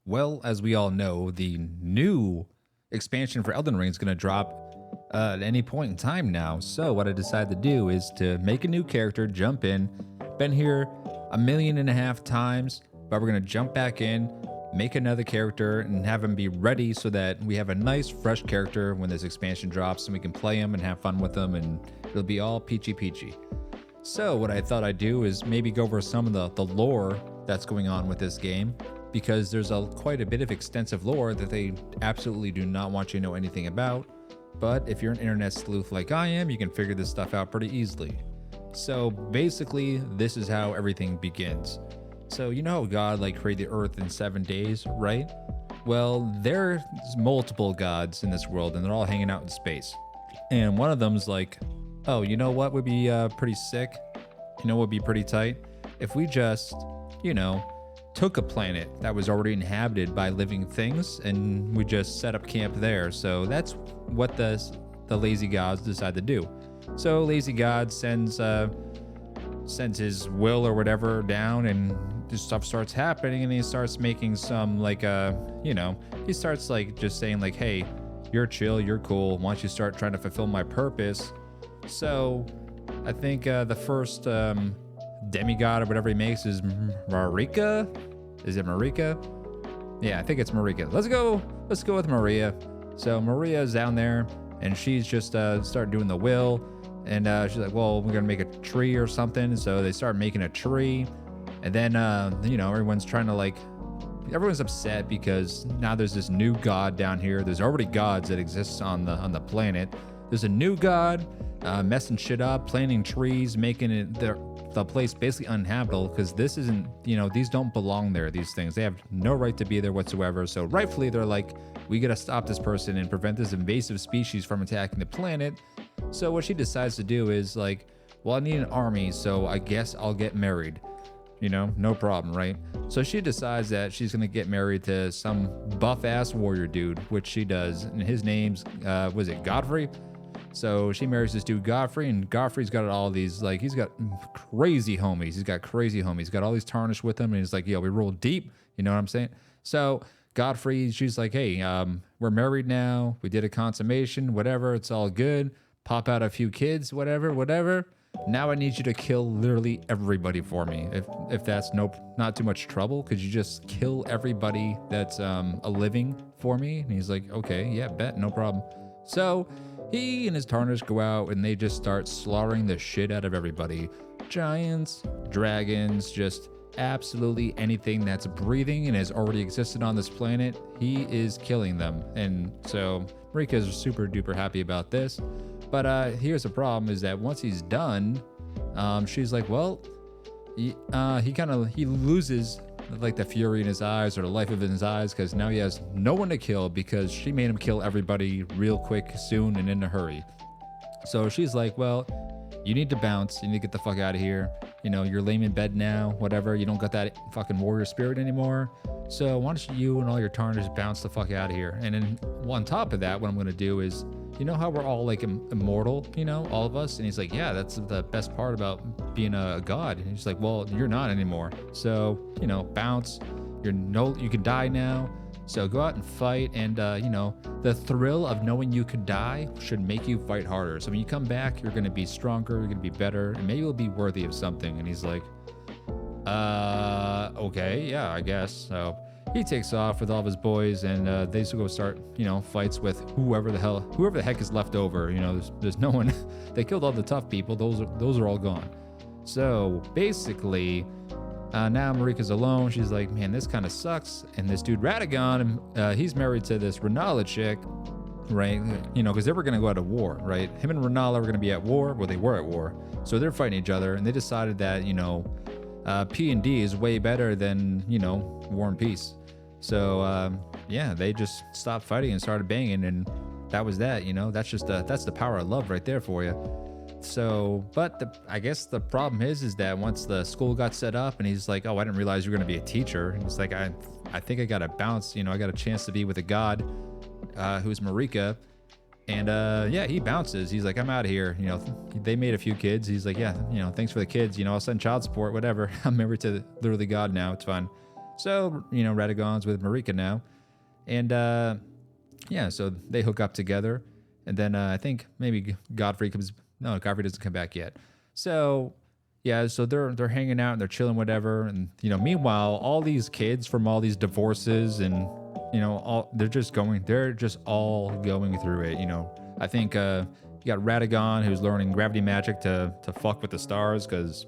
Well, as we all know, the new expansion for Elden Ring is going to drop at any point in time now. So what I decided to do is to make a new character, jump in. Been here 1.5 million times, but we're going to jump back in, make another character, and have him be ready so that we have a nice, fresh character when this expansion drops, and we can play him and have fun with him, and it'll be all peachy peachy. So what I thought I'd do is maybe go over some of the lore that's going on with this game, because there's quite a bit of extensive lore that they absolutely do not want you to know anything about. But if you're an internet sleuth like I am, you can figure this stuff out pretty easily. So basically, this is how everything begins. So you know how God created the earth in 7 days, right? Well, there's multiple gods in this world, and they're all hanging out in space. And one of them's like, oh, you know what would be pretty sick? You know what would be pretty tight? If we just, took a planet that was already inhabited by living things and we just set up camp there. So that's what the lazy gods decide to do. So lazy god sends his will or whatever down, and this stuff starts happening, and he starts making some he starts just saying hey, you're chill, you're cool, why don't you start trying to fulfill my purpose? So I think the first demigod or whatever he makes is Marika. Is it Marika? Yeah, I think it's Marika. Let's go with Maria. So Maria's down there, and she's just start doing the will, and she's like, well, we're gonna make a tree or something. So they start making a tree, and then everyone's trying to everyone's upset because now there's this new god down here. There's already gods that exist on the planet. There's a new god messing shit up, planting trees, making it the place basically uninhabitable, because this isn't, these don't belong there, these things. They have no right to be there whatsoever. So rightfully, they're like, we gotta stop this person and prevent this invasive species from attacking the planet. So what she decides to do is well, I need an army, so I guess I'll get married. No problem, right? So she decides that she's gonna get married to some buff-ass warrior dude, which she does, and his name's, was it Godfrey? So she marries this dude Godfrey, and Godfrey's got all these, he's got crazy homies. He's got all these tarnished with him, and he's like, yo, we roll deep. You know what I'm saying? So Godfrey, she's like, hey, we're married now. We did a consummation, whatever. It's all good. Pop out a few kids, whatever. Now I need you to kill literally everybody for me. If that's not too much trouble, could you just kill everybody that's a living for me? And he's like, okay, yeah, bet, no problem. So he and his tarnish go out, and they just start slaughtering the shit out of everybody. Giants, dragons, just absolutely anything that's breathing and has already existed on this planet, he is killing them. And so Marika's super duper happy about this. But here's the problem, is that once he's done, she's like, well, he loses the fury in his eyes, or the life of his eyes, because now he has no one to kill, because she made him kill everybody real quick, soon, and in a hurry. So she's like, well, you need to bounce. You need to get the fuck out of here. You're lame in bed now, whatever. You don't got that fucking warrior spirit anymore. So why don't you and all your tarnish bounce the fuck out of here? And then on top of that, what I'm going to do is, how we're all immortal, all of us? And he's like, yeah, that's the best part about being a god. And he's like, well, you're not anymore. So, bounce. You can die now. So go out and fight. And, the thrill of knowing you could die should make you fight harder. So when you come back, you're going to be stronger, you're going to be better, and maybe you'll be worthy of something. And he's like, okay, yeah, I guess. So he takes off with all of his boys, and they just go start, fights with whoever the heck is left over. There's no one. They killed all the tough people. Those are all gone. So basically, now Marika's alone. She's like, man, this kind of sucks. And this dude Radagon, he's married to this Renala chick, right? Because they were gonna go out to war, right? Him and Renala were gonna be at war. Well, they were at war, so they're fighting each other, and they decided that P&D is way better than war and peace. So they just stopped fighting and started banging, and that was that. That's the power of love right there for you. So, but I guess the problem is that once the school got set up, and he's like, oh, I didn't realize you were gonna be a teacher. And he's like, I think I gotta bounce. I got a chance to be with a god who's Marika. And he bounces. He's like, I'm out of here. They made a few kids. He's like, yeah, thanks for the kids. I'll send child support, whatever. I'm married to literally God now. It's fine. So, Radagon's with Marika now. And yeah, so they hook up together. And then I think maybe Godfrey comes. No, Godfrey doesn't come back yet. So yeah, so they're hanging out and they're chilling, whatever. And meanwhile, all these kids from all these divorces and they're just all going through it. I think you got Radagon, who's learning gravity magic to fuck with the stars because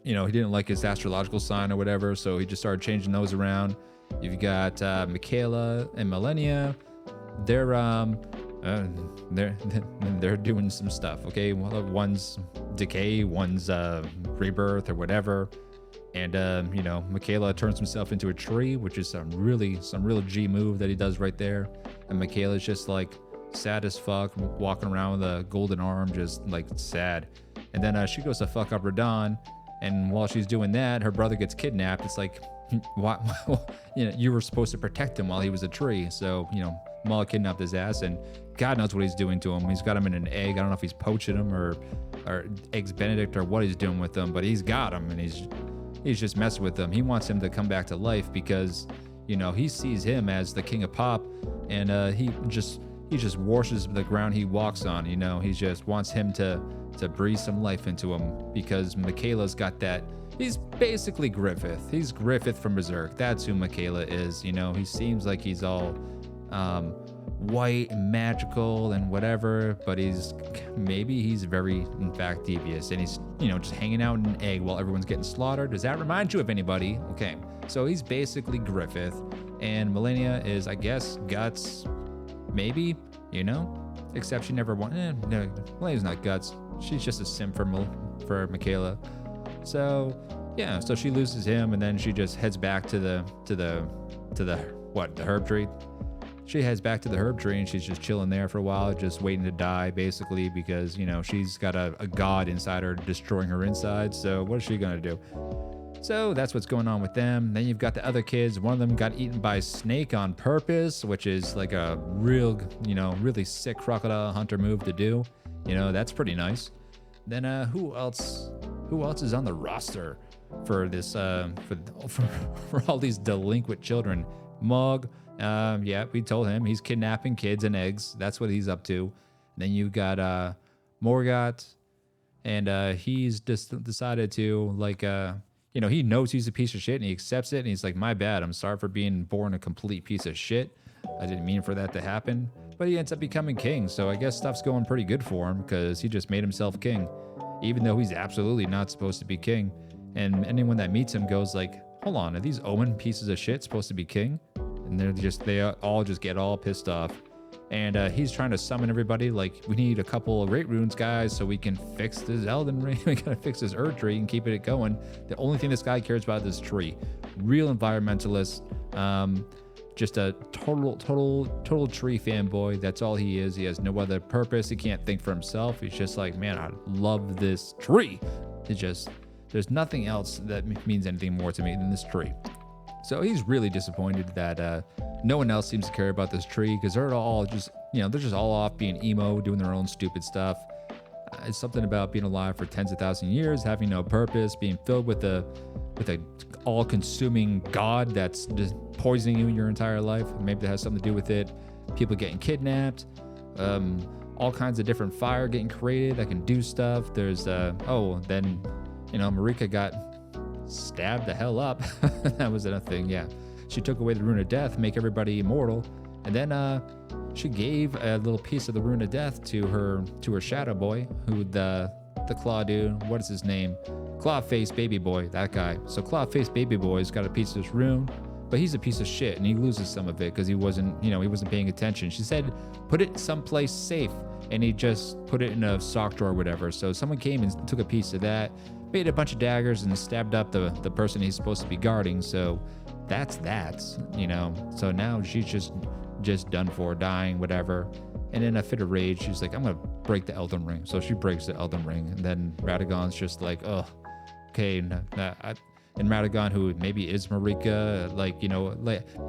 he didn't like his astrological sign or whatever, so he just started changing those around. You've got Michaela and Millennia. They're they're doing some stuff. Okay, well, one's decay, one's rebirth or whatever. And Michaela turns himself into a tree, which is some real G move that he does right there. And Michaela's just like sad as fuck, walking around with a golden arm, just like sad. And then she goes to fuck up Radon, and while she's doing that, her brother gets kidnapped. It's like, what? You were supposed to protect him while he was a tree. So Maul kidnapped his ass, and God knows what he's doing to him. He's got him in an egg. I don't know if he's poaching him or eggs Benedict or what he's doing with them, but he's got him, and he's just messing with them. He wants him to come back to life because he sees him as the king of pop, and he just washes the ground he walks on. He just wants him to breathe some life into him because Michaela's got that. He's basically Griffith. He's Griffith from Berserk. That's who Michaela is. He seems like he's all white and magical and whatever, but he's very, in fact, devious, and he's just hanging out in an egg while everyone's getting slaughtered. Does that remind you of anybody? Okay, so he's basically Griffith, and Millennia is, I guess, Guts, maybe, except she never won. No, Millennia's not Guts. She's just a simp for Michaela. So yeah, so she loses him, and then she just heads back to the herb tree. She heads back to the herb tree, and she's just chilling there for a while, just waiting to die, basically, because she's got a god inside her destroying her inside. So what is she gonna do? So that's what's going on with them. Then you've got the other kids. One of them got eaten by a snake on purpose, which is like a real, really sick crocodile hunter move to do. That's pretty nice. Then who else is on the roster for this for all these delinquent children? Mug. Yeah, we told him he's kidnapping kids and eggs. That's what he's up to. Then you got Morgoth, and he's just decided to he knows he's a piece of shit and he accepts it, and he's like, my bad, I'm sorry for being born a complete piece of shit. I didn't mean for that to happen. But he ends up becoming king, so I guess stuff's going pretty good for him because he just made himself king, even though he's absolutely not supposed to be king. And anyone that meets him goes like, hold on, are these Omen pieces of shit supposed to be king? And they all just get all pissed off. And he's trying to summon everybody, like, we need a couple of great runes, guys, so we can fix this Elden Ring. We gotta fix this Earth tree and keep it going. The only thing this guy cares about is this tree. Real environmentalist. Just a total tree fanboy. That's all he is. He has no other purpose. He can't think for himself. He's just like, man, I love this tree. There's nothing else that means anything more to me than this tree. So he's really disappointed that no one else seems to care about this tree because they're all just, they're just all off being emo, doing their own stupid stuff. It's something about being alive for tens of thousands of years, having no purpose, being filled with a all-consuming god that's just poisoning you your entire life. Maybe that has something to do with it. People getting kidnapped, all kinds of different fire getting created that can do stuff. There's then Marika got stabbed the hell up. That was a thing. Yeah, she took away the rune of death, make everybody immortal, and then she gave a little piece of the rune of death to her shadow boy, who the claw dude, what is his name? Claw face baby boy, that guy. So claw face baby boy's got a piece of this rune, but he's a piece of shit and he loses some of it because he wasn't paying attention. She said put it someplace safe, and he just put it in a sock drawer or whatever. So someone came and took a piece of that, made a bunch of daggers, and stabbed up the person he's supposed to be guarding. So that's that. So now she's just done for, dying, whatever. And in a fit of rage, she's like, I'm gonna break the Elden Ring. So she breaks the Elden Ring, and then Radagon's just like, oh, okay. And Radagon, who maybe is Marika,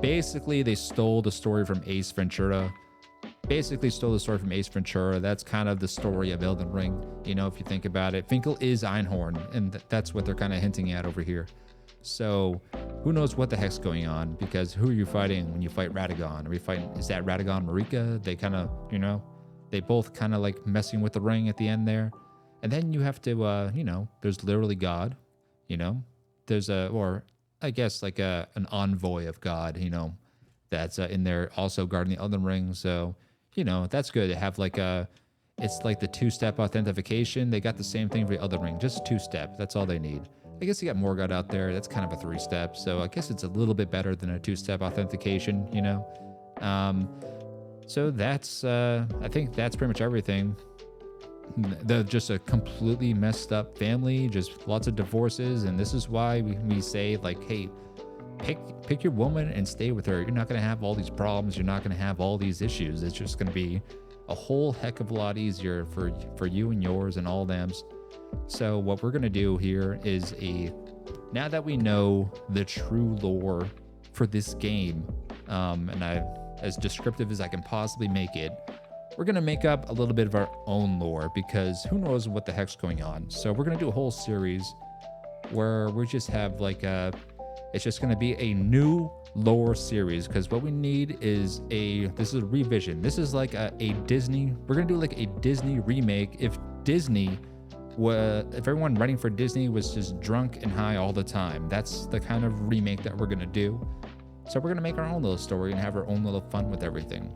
basically they stole the story from Ace Ventura. That's kind of the story of Elden Ring, if you think about it. Finkel is Einhorn, and that's what they're kind of hinting at over here. So who knows what the heck's going on, because who are you fighting when you fight Radagon? Are you fighting, is that Radagon Marika? They kind of, you know, they both kind of like messing with the ring at the end there. And then you have to, you know, there's literally God, you know, there's or I guess like an envoy of God, you know, that's in there also guarding the Elden Ring. So, you know, that's good to have like it's like the 2-step authentication. They got the same thing for the Elden Ring, just 2-step. That's all they need. I guess you got Morgoth out there. That's kind of a 3-step. So I guess it's a little bit better than a 2-step authentication, you know? So that's, I think that's pretty much everything. They're just a completely messed up family, just lots of divorces. And this is why we say like, hey, pick your woman and stay with her. You're not going to have all these problems. You're not going to have all these issues. It's just going to be a whole heck of a lot easier for you and yours and all them's. So what we're going to do here is now that we know the true lore for this game, and as descriptive as I can possibly make it, we're going to make up a little bit of our own lore, because who knows what the heck's going on. So we're going to do a whole series where we just have like it's just going to be a new lore series, because what we need is this is a revision. This is like a Disney, we're going to do like a Disney remake. If everyone writing for Disney was just drunk and high all the time, that's the kind of remake that we're going to do. So we're going to make our own little story and have our own little fun with everything,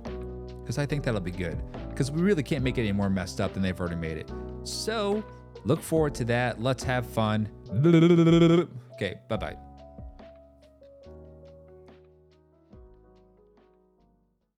because I think that'll be good, because we really can't make it any more messed up than they've already made it. So look forward to that. Let's have fun. Okay, bye-bye.